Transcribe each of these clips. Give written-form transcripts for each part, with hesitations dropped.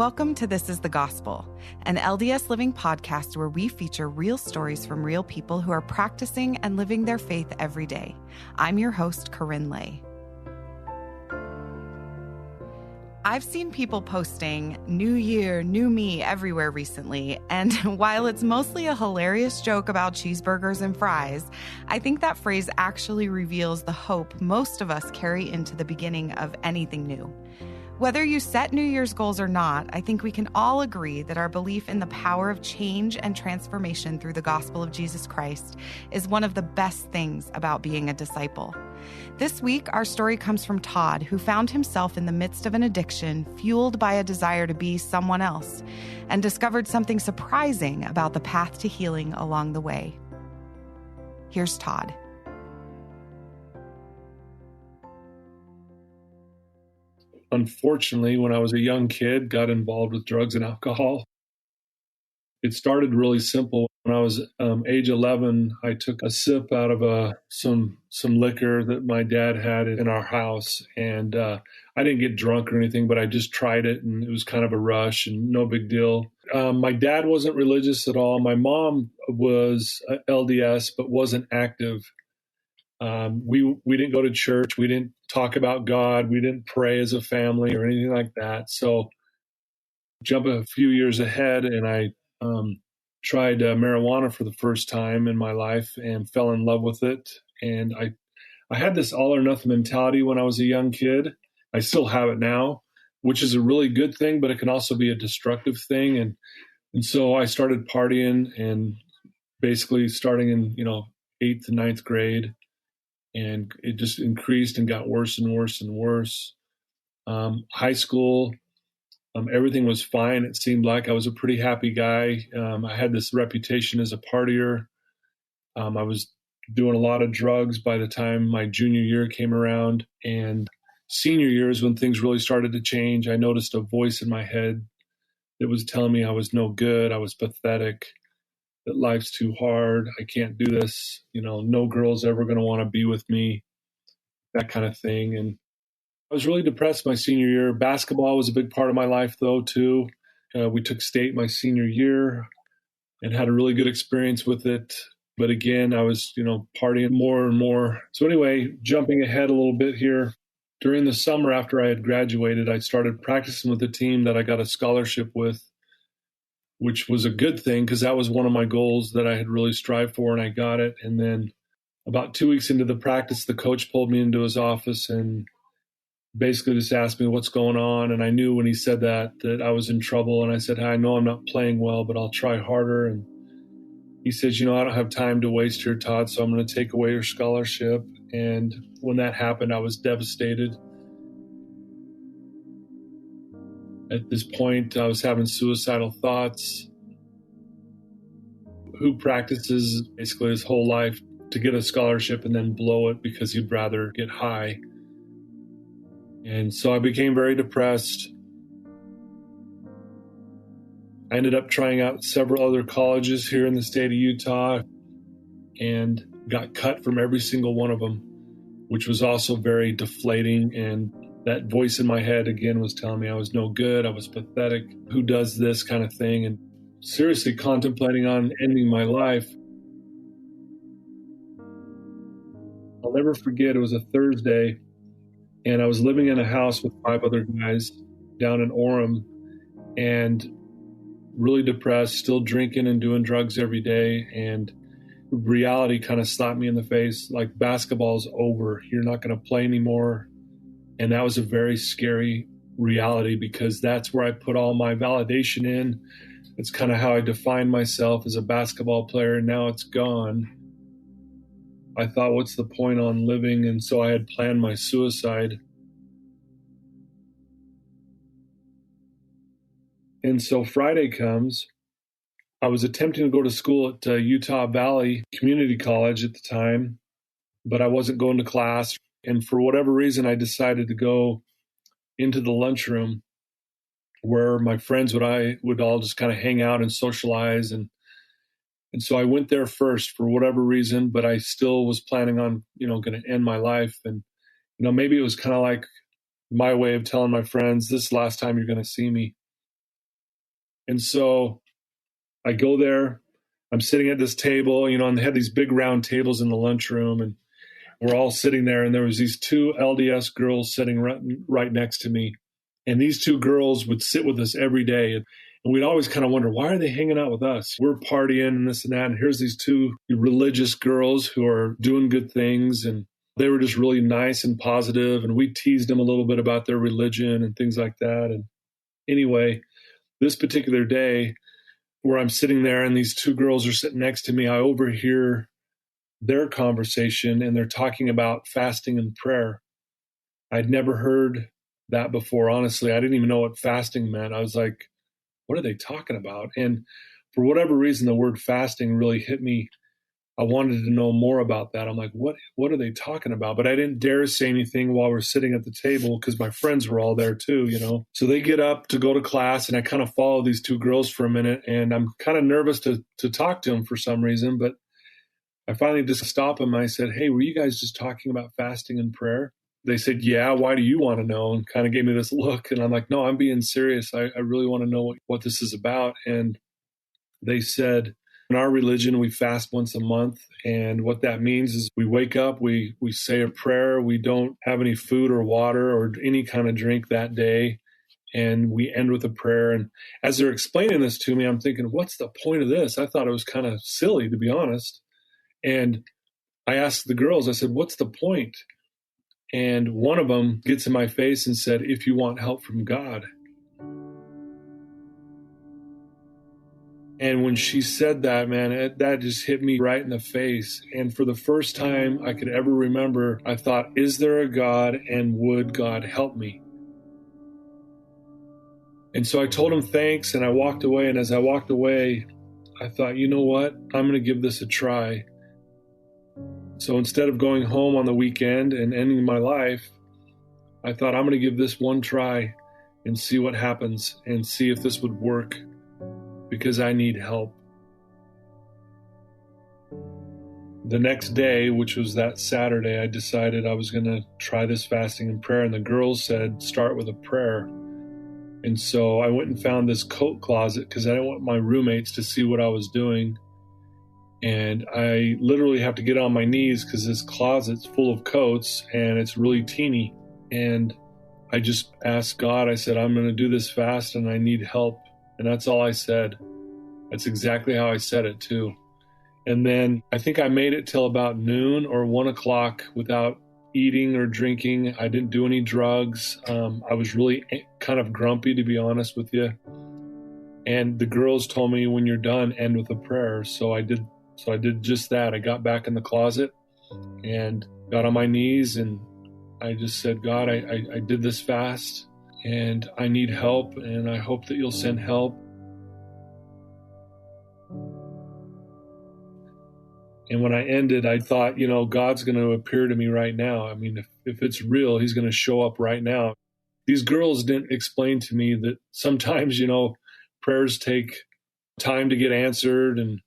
Welcome to This is the Gospel, an LDS Living podcast where we feature real stories from real people who are practicing and living their faith every day. I'm your host, Corinne Lay. I've seen people posting "New Year, New Me" everywhere recently, and while it's mostly a hilarious joke about cheeseburgers and fries, I think that phrase actually reveals the hope most of us carry into the beginning of anything new. Whether you set New Year's goals or not, I think we can all agree that our belief in the power of change and transformation through the gospel of Jesus Christ is one of the best things about being a disciple. This week, our story comes from Todd, who found himself in the midst of an addiction fueled by a desire to be someone else, and discovered something surprising about the path to healing along the way. Here's Todd. Unfortunately, when I was a young kid, got involved with drugs and alcohol. It started really simple. When I was age 11, I took a sip out of some liquor that my dad had in our house. And I didn't get drunk or anything, but I just tried it, and it was kind of a rush and no big deal. My dad wasn't religious at all. My mom was LDS, but wasn't active. We didn't go to church. We didn't talk about God. We didn't pray as a family or anything like that. So jump a few years ahead, and I tried marijuana for the first time in my life and fell in love with it. And I had this all or nothing mentality when I was a young kid. I still have it now, which is a really good thing, but it can also be a destructive thing. And so I started partying, and basically starting in 8th and 9th grade. And it just increased and got worse and worse and worse. High school, everything was fine. It seemed like I was a pretty happy guy. I had this reputation as a partier. I was doing a lot of drugs by the time my junior year came around. And senior year is when things really started to change. I noticed a voice in my head that was telling me I was no good, I was pathetic, that life's too hard, I can't do this, no girl's ever going to want to be with me, that kind of thing. And I was really depressed my senior year. Basketball was a big part of my life, though, too. We took state my senior year and had a really good experience with it. But again, I was, partying more and more. So anyway, jumping ahead a little bit here, during the summer after I had graduated, I started practicing with a team that I got a scholarship with, which was a good thing because that was one of my goals that I had really strived for, and I got it. And then about 2 weeks into the practice, the coach pulled me into his office and basically just asked me what's going on. And I knew when he said that I was in trouble. And I said, I know I'm not playing well, but I'll try harder. And he says, I don't have time to waste here, Todd, so I'm going to take away your scholarship. And when that happened, I was devastated. At this point, I was having suicidal thoughts. Who practices basically his whole life to get a scholarship and then blow it because he'd rather get high? And so I became very depressed. I ended up trying out several other colleges here in the state of Utah and got cut from every single one of them, which was also very deflating. And that voice in my head, again, was telling me I was no good, I was pathetic, who does this kind of thing, and seriously contemplating on ending my life. I'll never forget, it was a Thursday, and I was living in a house with 5 other guys down in Orem, and really depressed, still drinking and doing drugs every day, and reality kind of slapped me in the face, like, basketball's over, you're not going to play anymore. And that was a very scary reality because that's where I put all my validation in. It's kind of how I defined myself as a basketball player, and now it's gone. I thought, what's the point on living? And so I had planned my suicide. And so Friday comes. I was attempting to go to school at Utah Valley Community College at the time, but I wasn't going to class. And for whatever reason, I decided to go into the lunchroom where my friends would all just kind of hang out and socialize. And so I went there first for whatever reason, but I still was planning on, going to end my life. And, maybe it was kind of like my way of telling my friends, this is the last time you're going to see me. And so I go there. I'm sitting at this table, and they had these big round tables in the lunchroom, and we're all sitting there. And there was these two LDS girls sitting right next to me. And these two girls would sit with us every day. And we'd always kind of wonder, why are they hanging out with us? We're partying and this and that. And here's these two religious girls who are doing good things. And they were just really nice and positive. And we teased them a little bit about their religion and things like that. And anyway, this particular day where I'm sitting there and these two girls are sitting next to me, I overhear their conversation and they're talking about fasting and prayer. I'd never heard that before, honestly. I didn't even know what fasting meant. I was like, what are they talking about? And for whatever reason, the word fasting really hit me. I wanted to know more about that. I'm like, what are they talking about? But I didn't dare say anything while we're sitting at the table because my friends were all there too, So they get up to go to class and I kind of follow these two girls for a minute and I'm kind of nervous to talk to them for some reason. But I finally just stopped them. I said, hey, were you guys just talking about fasting and prayer? They said, yeah, why do you want to know? And kind of gave me this look. And I'm like, no, I'm being serious. I really want to know what this is about. And they said, in our religion, we fast once a month. And what that means is we wake up, we say a prayer. We don't have any food or water or any kind of drink that day. And we end with a prayer. And as they're explaining this to me, I'm thinking, what's the point of this? I thought it was kind of silly, to be honest. And I asked the girls, I said, what's the point? And one of them gets in my face and said, if you want help from God. And when she said that, man, that just hit me right in the face. And for the first time I could ever remember, I thought, is there a God and would God help me? And so I told him thanks and I walked away. And as I walked away, I thought, you know what? I'm going to give this a try. So instead of going home on the weekend and ending my life, I thought I'm going to give this one try and see what happens and see if this would work because I need help. The next day, which was that Saturday, I decided I was going to try this fasting and prayer. And the girls said, start with a prayer. And so I went and found this coat closet because I didn't want my roommates to see what I was doing. And I literally have to get on my knees because this closet's full of coats and it's really teeny. And I just asked God, I said, I'm going to do this fast and I need help. And that's all I said. That's exactly how I said it too. And then I think I made it till about noon or 1 o'clock without eating or drinking. I didn't do any drugs. I was really kind of grumpy, to be honest with you. And the girls told me, when you're done, end with a prayer. So I did just that. I got back in the closet and got on my knees and I just said, God, I did this fast and I need help and I hope that you'll send help. And when I ended, I thought, God's going to appear to me right now. I mean, if it's real, he's going to show up right now. These girls didn't explain to me that sometimes, prayers take time to get answered and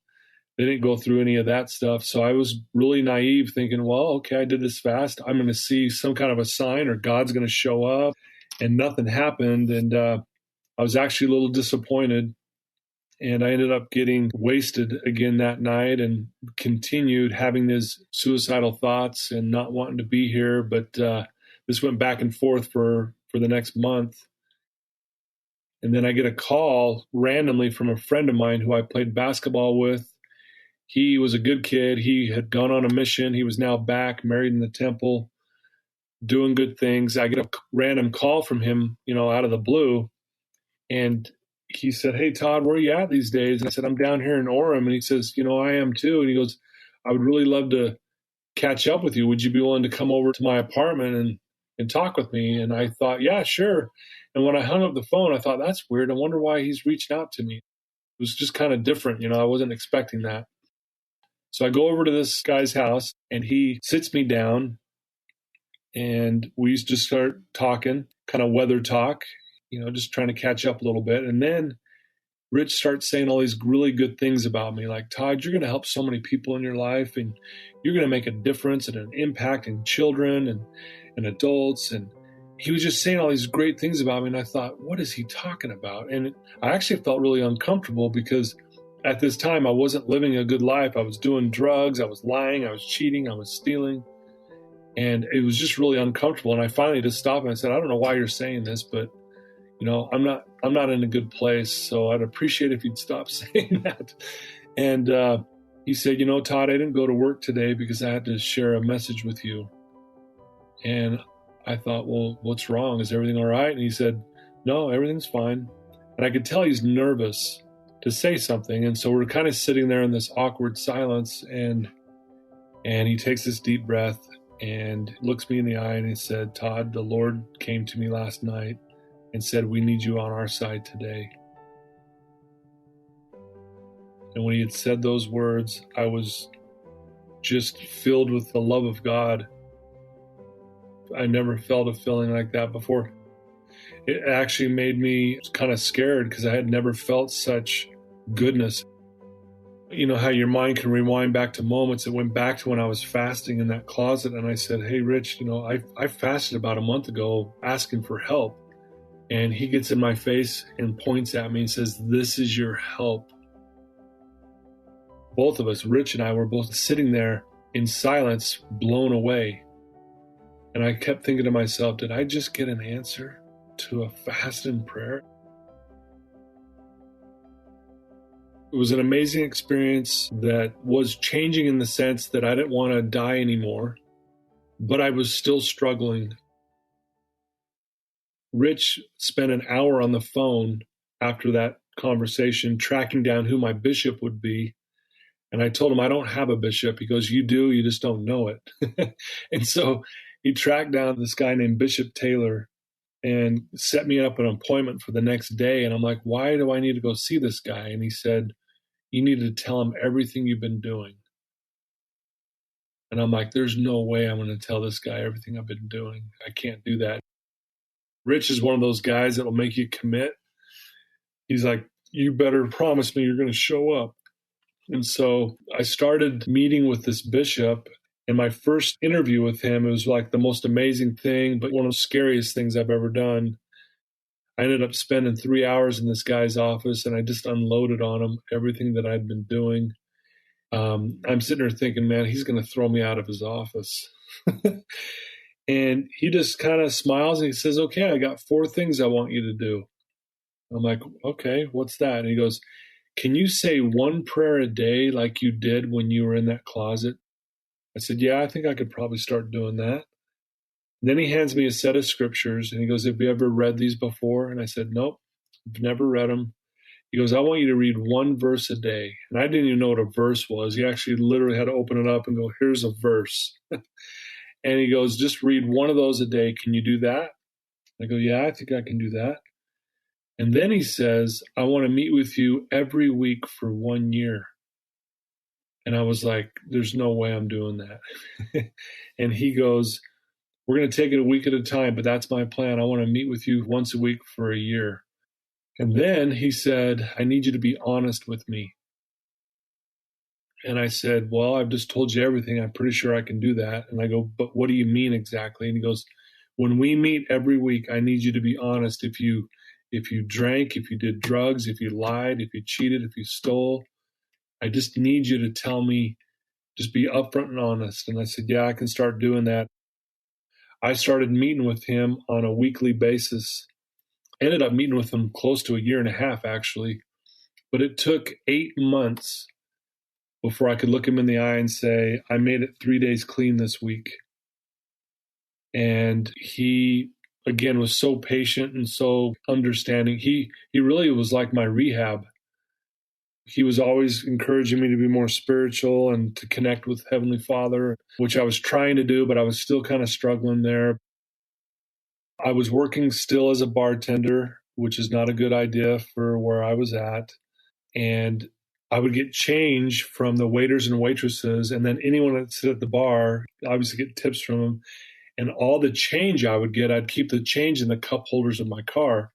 they didn't go through any of that stuff. So I was really naive thinking, well, okay, I did this fast. I'm going to see some kind of a sign or God's going to show up. And nothing happened. And I was actually a little disappointed. And I ended up getting wasted again that night and continued having these suicidal thoughts and not wanting to be here. But this went back and forth for the next month. And then I get a call randomly from a friend of mine who I played basketball with. He was a good kid. He had gone on a mission. He was now back, married in the temple, doing good things. I get a random call from him, out of the blue. And he said, hey, Todd, where are you at these days? And I said, I'm down here in Orem. And he says, I am too. And he goes, I would really love to catch up with you. Would you be willing to come over to my apartment and talk with me? And I thought, yeah, sure. And when I hung up the phone, I thought, that's weird. I wonder why he's reached out to me. It was just kind of different. I wasn't expecting that. So I go over to this guy's house and he sits me down and we just start talking, kind of weather talk, just trying to catch up a little bit. And then Rich starts saying all these really good things about me, like, Todd, you're going to help so many people in your life and you're going to make a difference and an impact in children and adults. And he was just saying all these great things about me. And I thought, what is he talking about? And I actually felt really uncomfortable because at this time I wasn't living a good life. I was doing drugs, I was lying, I was cheating, I was stealing. And it was just really uncomfortable. And I finally just stopped and I said, I don't know why you're saying this, but I'm not in a good place. So I'd appreciate if you'd stop saying that. And he said, Todd, I didn't go to work today because I had to share a message with you. And I thought, well, what's wrong? Is everything all right? And he said, no, everything's fine. And I could tell he's nervous to say something. And so we're kind of sitting there in this awkward silence. And he takes this deep breath and looks me in the eye and he said, Todd, the Lord came to me last night and said, we need you on our side today. And when he had said those words, I was just filled with the love of God. I never felt a feeling like that before. It actually made me kind of scared because I had never felt such goodness. You know how your mind can rewind back to moments. It went back to when I was fasting in that closet and I said, hey, Rich, I fasted about a month ago asking for help. And he gets in my face and points at me and says, this is your help. Both of us, Rich and I, were both sitting there in silence, blown away. And I kept thinking to myself, did I just get an answer to a fast and prayer? It was an amazing experience that was changing in the sense that I didn't want to die anymore, but I was still struggling. Rich spent an hour on the phone after that conversation tracking down who my bishop would be. And I told him, I don't have a bishop. He goes, you do, you just don't know it. And so he tracked down this guy named Bishop Taylor and set me up an appointment for the next day. And I'm like, why do I need to go see this guy? And he said, you need to tell him everything you've been doing. And I'm like, there's no way I'm going to tell this guy everything I've been doing. I can't do that. Rich is one of those guys that will make you commit. He's like, you better promise me you're going to show up. And so I started meeting with this bishop. And my first interview with him, it was like the most amazing thing, but one of the scariest things I've ever done. I ended up spending 3 hours in this guy's office and I just unloaded on him everything that I'd been doing. I'm sitting there thinking, man, he's going to throw me out of his office. And he just kind of smiles and he says, okay, I got 4 things I want you to do. I'm like, okay, what's that? And he goes, can you say one prayer a day like you did when you were in that closet? I said, yeah, I think I could probably start doing that. Then he hands me a set of scriptures and he goes, have you ever read these before? And I said, nope, I've never read them. He goes, I want you to read one verse a day. And I didn't even know what a verse was. He actually literally had to open it up and go, here's a verse. And he goes, just read one of those a day. Can you do that? I go, yeah, I think I can do that. And then he says, I want to meet with you every week for 1 year. And I was like, there's no way I'm doing that. And he goes, we're going to take it a week at a time, but that's my plan. I want to meet with you once a week for a year. And then he said, I need you to be honest with me. And I said, well, I've just told you everything. I'm pretty sure I can do that. And I go, but what do you mean exactly? And he goes, when we meet every week, I need you to be honest. If you drank, if you did drugs, if you lied, if you cheated, if you stole, I just need you to tell me, just be upfront and honest. And I said, yeah, I can start doing that. I started meeting with him on a weekly basis. I ended up meeting with him close to 1.5 years, actually. But it took 8 months before I could look him in the eye and say, I made it 3 days clean this week. And he, again, was so patient and so understanding. He really was like my rehab. He was always encouraging me to be more spiritual and to connect with Heavenly Father, which I was trying to do, but I was still kind of struggling there. I was working still as a bartender, which is not a good idea for where I was at. And I would get change from the waiters and waitresses, and then anyone that sit at the bar, obviously get tips from them. And all the change I would get, I'd keep the change in the cup holders of my car.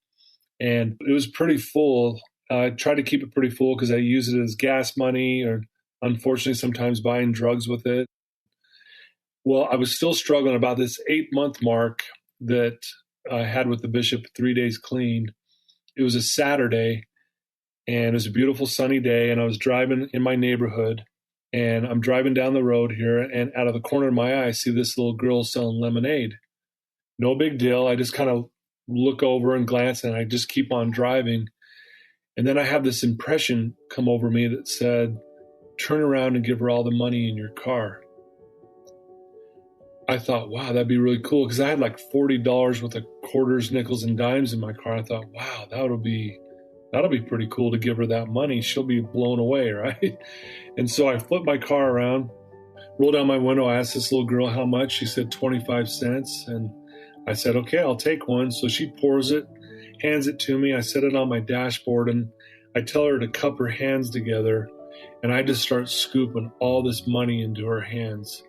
And it was pretty full. I tried to keep it pretty full because I use it as gas money or unfortunately sometimes buying drugs with it. Well, I was still struggling about this 8-month mark that I had with the bishop, 3 days clean. It was a Saturday, and it was a beautiful sunny day, and I was driving in my neighborhood, and I'm driving down the road here, and out of the corner of my eye, I see this little girl selling lemonade. No big deal. I just kind of look over and glance, and I just keep on driving. And then I have this impression come over me that said, turn around and give her all the money in your car. I thought, wow, that'd be really cool, because I had like $40 worth of quarters, nickels, and dimes in my car. I thought, wow, that'll be pretty cool to give her that money. She'll be blown away, right? And so I flipped my car around, rolled down my window. I asked this little girl how much. She said 25 cents. And I said, okay, I'll take one. So she pours it, hands it to me. I set it on my dashboard, and I tell her to cup her hands together. And I just start scooping all this money into her hands.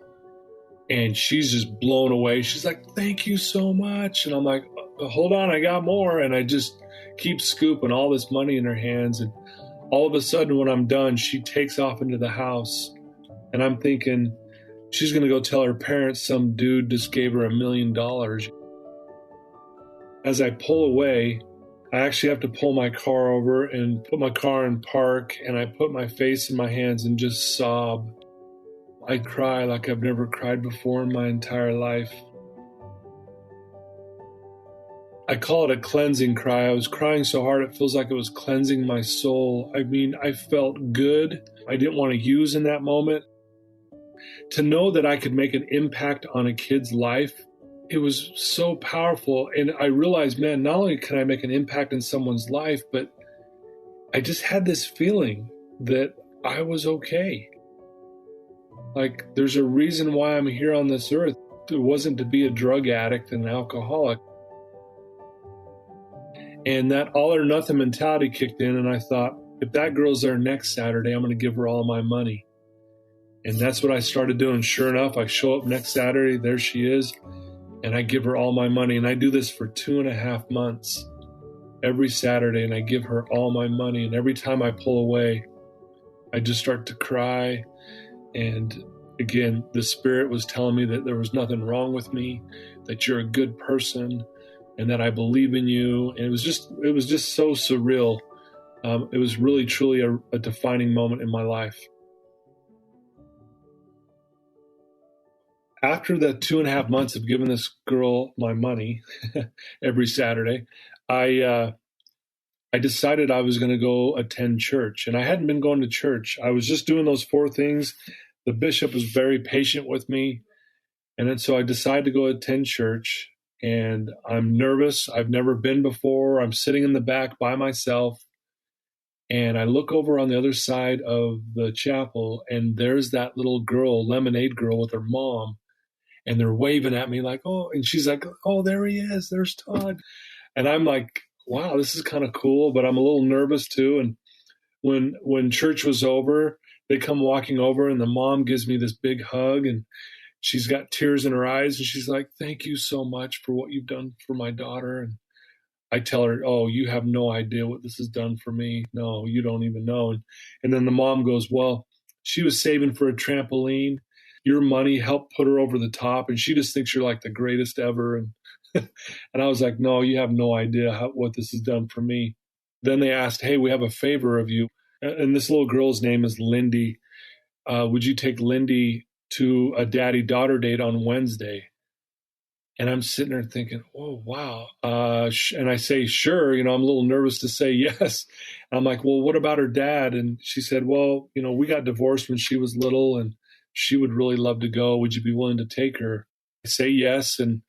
And she's just blown away. She's like, thank you so much. And I'm like, hold on, I got more. And I just keep scooping all this money in her hands. And all of a sudden, when I'm done, she takes off into the house. And I'm thinking, she's going to go tell her parents some dude just gave her $1 million. As I pull away, I actually have to pull my car over and put my car in park. And I put my face in my hands and just sob. I cry like I've never cried before in my entire life. I call it a cleansing cry. I was crying so hard it feels like it was cleansing my soul. I mean, I felt good. I didn't want to use in that moment. To know that I could make an impact on a kid's life, it was so powerful. And I realized, man, not only can I make an impact in someone's life, but I just had this feeling that I was okay. Like, there's a reason why I'm here on this earth. It wasn't to be a drug addict and an alcoholic. And that all or nothing mentality kicked in, and I thought, if that girl's there next Saturday, I'm going to give her all my money. And that's what I started doing. Sure enough, I show up next Saturday, there she is, and I give her all my money. And I do this for 2.5 months, every Saturday, and I give her all my money. And every time I pull away, I just start to cry. And again, the Spirit was telling me that there was nothing wrong with me, that you're a good person, and that I believe in you. And it was just so surreal. It was really, truly a defining moment in my life. After that 2.5 months of giving this girl my money every Saturday, I decided I was going to go attend church. And I hadn't been going to church. I was just doing those 4 things. The bishop was very patient with me. And then so I decided to go attend church. And I'm nervous. I've never been before. I'm sitting in the back by myself. And I look over on the other side of the chapel, and there's that little girl, lemonade girl, with her mom. And they're waving at me like, oh, and she's like, oh, there he is. There's Todd. And I'm like, wow, this is kind of cool, but I'm a little nervous too. And when church was over, they come walking over, and the mom gives me this big hug, and she's got tears in her eyes, and she's like, thank you so much for what you've done for my daughter. And I tell her, oh, you have no idea what this has done for me. No, you don't even know. And then the mom goes, well, she was saving for a trampoline. Your money helped put her over the top, and she just thinks you're like the greatest ever. And and I was like, no, you have no idea what this has done for me. Then they asked, hey, we have a favor of you. And this little girl's name is Lindy. Would you take Lindy to a daddy-daughter date on Wednesday? And I'm sitting there thinking, oh, wow. And I say, sure. I'm a little nervous to say yes. I'm like, well, what about her dad? And she said, well, we got divorced when she was little, and she would really love to go. Would you be willing to take her? I say yes. And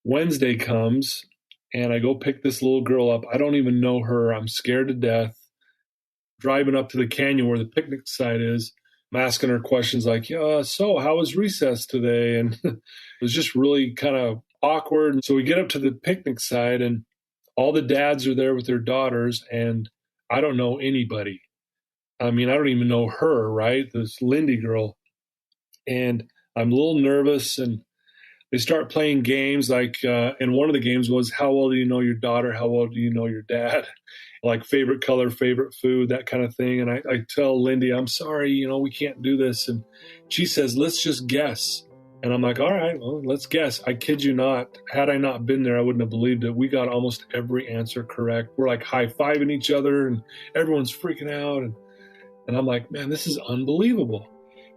Wednesday comes, and I go pick this little girl up. I don't even know her. I'm scared to death. Driving up to the canyon where the picnic site is, I'm asking her questions like, yeah, so how was recess today? And it was just really kind of awkward. So we get up to the picnic site, and all the dads are there with their daughters, and I don't know anybody. I mean, I don't even know her, right? This Lindy girl. And I'm a little nervous, and they start playing games like, and one of the games was, how well do you know your daughter? How well do you know your dad? Like favorite color, favorite food, that kind of thing. And I tell Lindy, I'm sorry, we can't do this. And she says, let's just guess. And I'm like, all right, well, let's guess. I kid you not. Had I not been there, I wouldn't have believed it. We got almost every answer correct. We're like high-fiving each other and everyone's freaking out. And I'm like, man, this is unbelievable.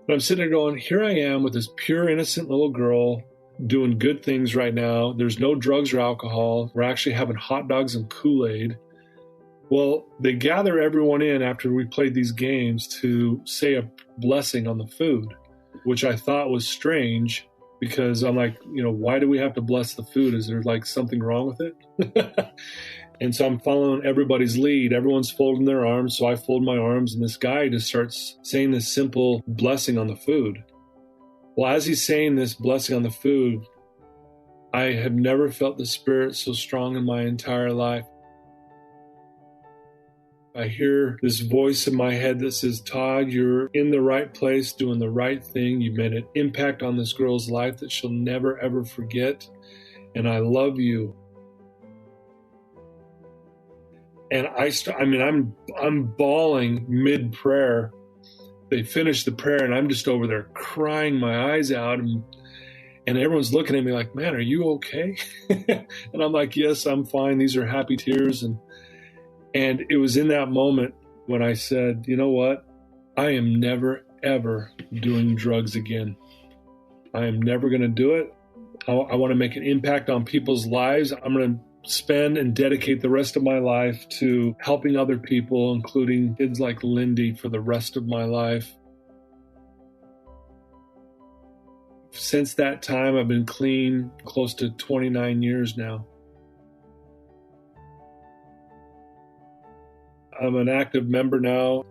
But I'm sitting there going, here I am with this pure, innocent little girl doing good things right now. There's no drugs or alcohol. We're actually having hot dogs and Kool-Aid. Well, they gather everyone in after we played these games to say a blessing on the food, which I thought was strange because I'm like, why do we have to bless the food? Is there like something wrong with it? And so I'm following everybody's lead. Everyone's folding their arms, so I fold my arms, and this guy just starts saying this simple blessing on the food. Well, as he's saying this blessing on the food, I have never felt the Spirit so strong in my entire life. I hear this voice in my head that says, Todd, you're in the right place, doing the right thing. You've made an impact on this girl's life that she'll never, ever forget. And I love you. And I'm bawling mid-prayer. They finish the prayer, and I'm just over there crying my eyes out. And everyone's looking at me like, man, are you okay? And I'm like, yes, I'm fine. These are happy tears. And it was in that moment when I said, you know what? I am never, ever doing drugs again. I am never going to do it. I want to make an impact on people's lives. I'm going to spend and dedicate the rest of my life to helping other people, including kids like Lindy, for the rest of my life. Since that time, I've been clean close to 29 years now. I'm an active member now.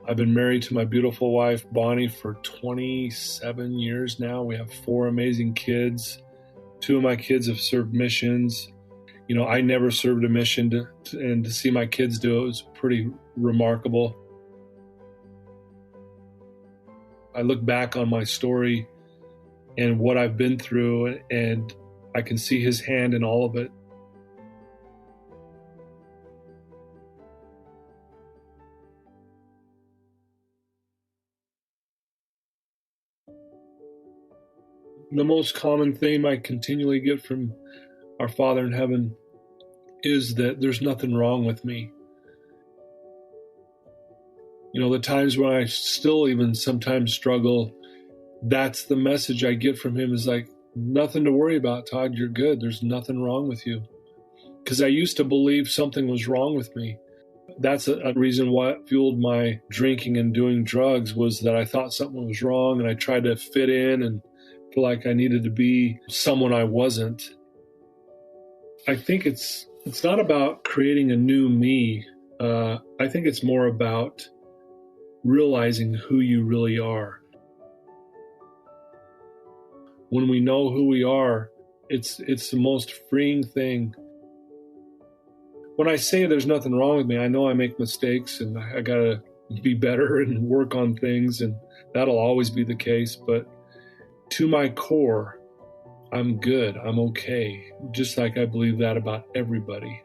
I've been married to my beautiful wife, Bonnie, for 27 years now. We have 4 amazing kids. 2 of my kids have served missions. I never served a mission, and to see my kids do it was pretty remarkable. I look back on my story and what I've been through, and I can see His hand in all of it. The most common theme I continually get from our Father in heaven is that there's nothing wrong with me. The times when I still even sometimes struggle, that's the message I get from Him, is like, nothing to worry about, Todd, you're good. There's nothing wrong with you. Because I used to believe something was wrong with me. That's a reason why fueled my drinking and doing drugs, was that I thought something was wrong, and I tried to fit in and feel like I needed to be someone I wasn't. I think it's not about creating a new me. I think it's more about realizing who you really are. When we know who we are, it's the most freeing thing. When I say there's nothing wrong with me, I know I make mistakes, and I gotta be better and work on things, and that'll always be the case. But to my core, I'm good, I'm okay, just like I believe that about everybody.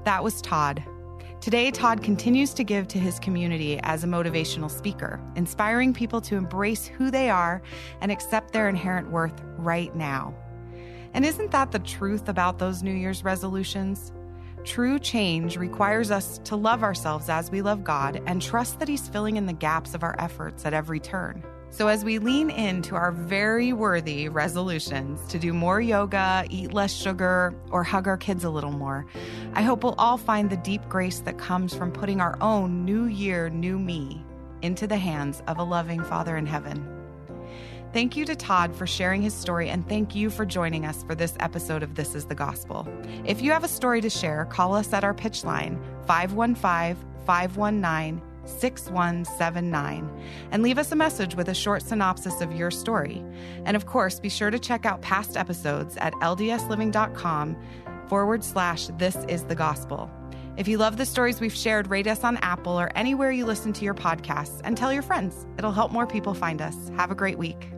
That was Todd. Today, Todd continues to give to his community as a motivational speaker, inspiring people to embrace who they are and accept their inherent worth right now. And isn't that the truth about those New Year's resolutions? True change requires us to love ourselves as we love God and trust that He's filling in the gaps of our efforts at every turn. So as we lean into our very worthy resolutions to do more yoga, eat less sugar, or hug our kids a little more, I hope we'll all find the deep grace that comes from putting our own new year, new me into the hands of a loving Father in heaven. Thank you to Todd for sharing his story, and thank you for joining us for this episode of This is the Gospel. If you have a story to share, call us at our pitch line, 515-519-6179, and leave us a message with a short synopsis of your story. And of course, be sure to check out past episodes at ldsliving.com/This is the Gospel. If you love the stories we've shared, rate us on Apple or anywhere you listen to your podcasts and tell your friends. It'll help more people find us. Have a great week.